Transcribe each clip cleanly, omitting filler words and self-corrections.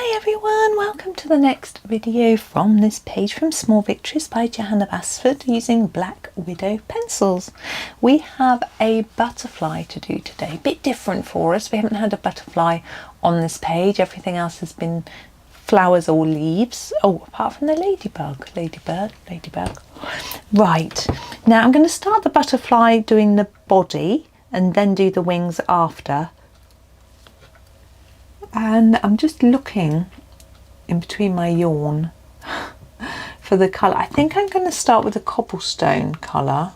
Hi everyone, welcome to the next video from this page from Small Victories by Johanna Basford using Black Widow pencils. We have a butterfly to do today, a bit different for us. We haven't had a butterfly on this page. Everything else has been flowers or leaves. Oh, apart from the ladybug. Right, now I'm going to start the butterfly doing the body and then do the wings after. And I'm just looking in between my yawn for the colour. I think I'm going to start with a cobblestone colour.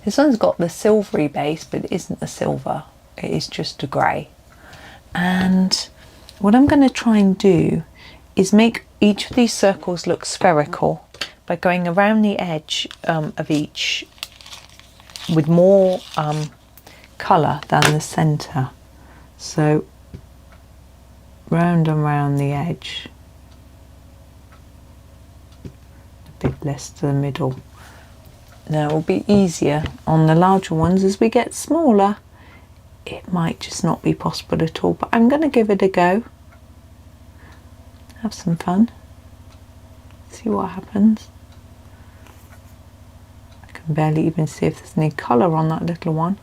This one's got the silvery base, but it isn't the silver. It is just a grey. And what I'm going to try and do is make each of these circles look spherical by going around the edge of each with more colour than the centre. So round and round the edge, a bit less to the middle. Now it will be easier on the larger ones. As we get smaller, it might just not be possible at all, but I'm going to give it a go. Have some fun, see what happens. I can barely even see if there's any colour on that little one.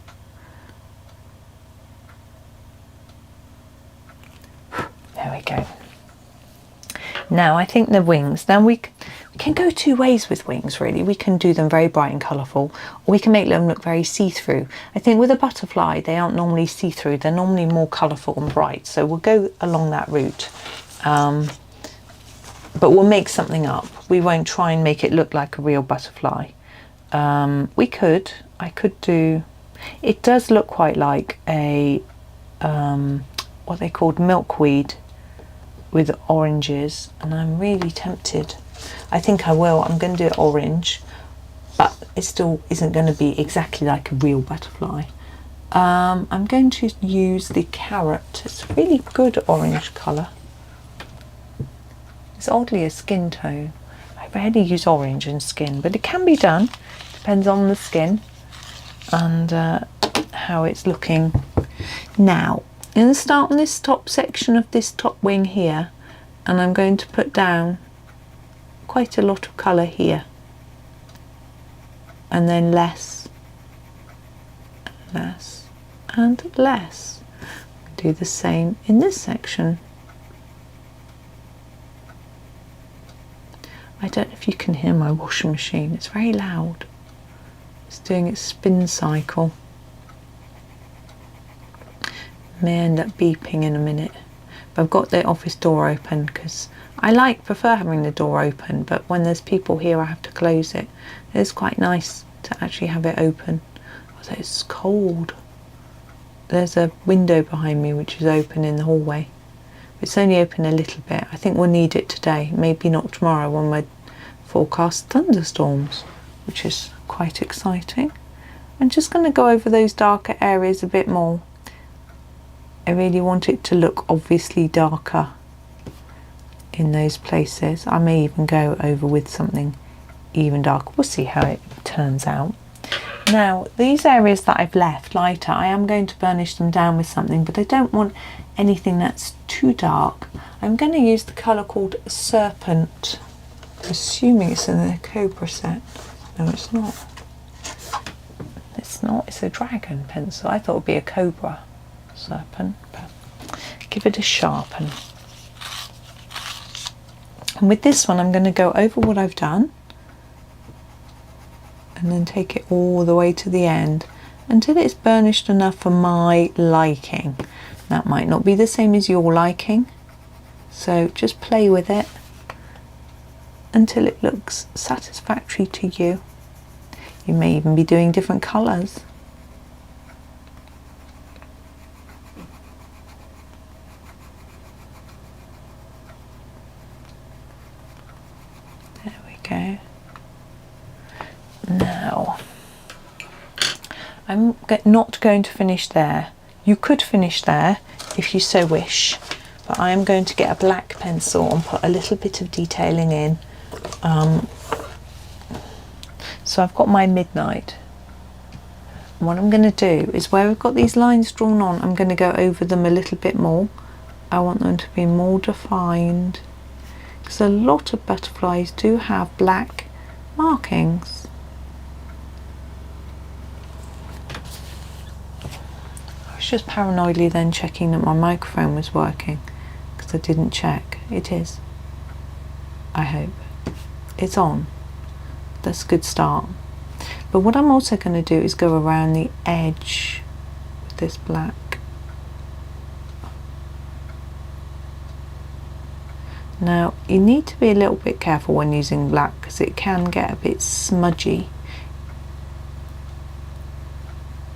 There we go. Now I think the wings, now we can go two ways with wings really. We can do them very bright and colourful, or we can make them look very see-through. I think with a butterfly they aren't normally see-through, they're normally more colourful and bright, so we'll go along that route. But we'll make something up. We won't try and make it look like a real butterfly. I could do, it does look quite like a what they called milkweed with oranges, and I'm really tempted. I think I will. I'm going to do it orange, but it still isn't going to be exactly like a real butterfly. I'm going to use the carrot. It's a really good orange colour. It's oddly a skin tone. I rarely use orange in skin, but it can be done. Depends on the skin and how it's looking. Now I'm going to start on this top section of this top wing here, and I'm going to put down quite a lot of colour here, and then less, less and less. Do the same in this section. I don't know if you can hear my washing machine, it's very loud. It's doing its spin cycle. May end up beeping in a minute, but I've got the office door open because I prefer having the door open, but when there's people here I have to close it. It's quite nice to actually have it open, although it's cold. There's a window behind me which is open in the hallway. It's only open a little bit. I think we'll need it today, maybe not tomorrow when we forecast thunderstorms, which is quite exciting. I'm just going to go over those darker areas a bit more. I really want it to look obviously darker in those places. I may even go over with something even darker. We'll see how it turns out. Now these areas that I've left lighter, I am going to burnish them down with something, but I don't want anything that's too dark. I'm going to use the colour called Serpent. I'm assuming it's in the Cobra set. No, it's not. It's not. It's a dragon pencil. I thought it would be a Cobra serpent, but give it a sharpen. And with this one I'm going to go over what I've done and then take it all the way to the end until it's burnished enough for my liking. That might not be the same as your liking, so just play with it until it looks satisfactory to you. You may even be doing different colours. There we go. Now I'm not going to finish there. You could finish there if you so wish, but I am going to get a black pencil and put a little bit of detailing in. So I've got my midnight. And what I'm going to do is where we've got these lines drawn on, I'm going to go over them a little bit more I want them to be more defined, because a lot of butterflies do have black markings. I was just paranoidly then checking that my microphone was working, because I didn't check. It is. I hope. It's on. That's a good start. But what I'm also going to do is go around the edge with this black. Now you need to be a little bit careful when using black, because it can get a bit smudgy.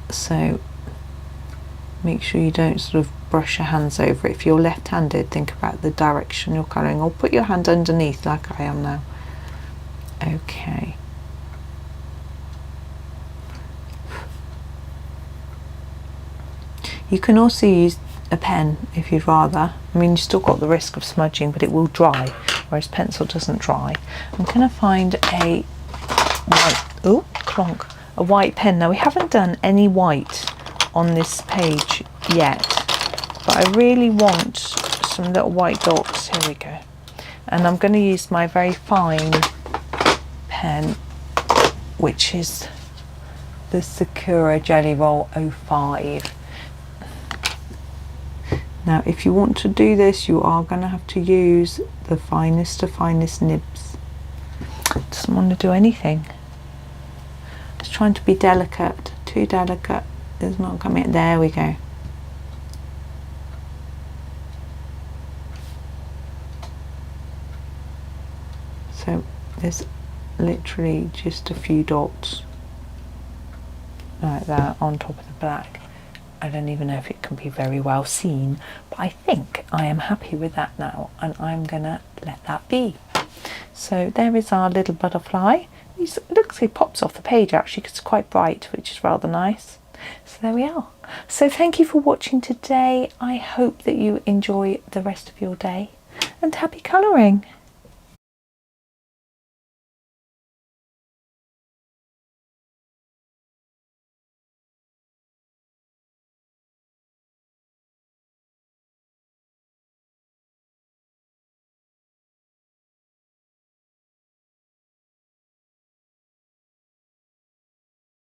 So make sure you don't sort of brush your hands over it. If you're left-handed, think about the direction you're colouring, or put your hand underneath like I am now. Okay. You can also use a pen if you'd rather. I mean, you've still got the risk of smudging, but it will dry, whereas pencil doesn't dry. I'm going to find a white pen. Now we haven't done any white on this page yet, but I really want some little white dots. Here we go. And I'm going to use my very fine pen, which is the Sakura Jelly Roll 05. Now if you want to do this, you are going to have to use the finest of finest nibs. Doesn't want to do anything. It's trying to be delicate. Too delicate. It's not coming. There we go. So there's literally just a few dots like that on top of the black. I don't even know if it can be very well seen, but I think I am happy with that now, and I'm gonna let that be. So there is our little butterfly. It looks like it pops off the page actually, because it's quite bright, which is rather nice. So there we are. So thank you for watching today. I hope that you enjoy the rest of your day, and happy colouring.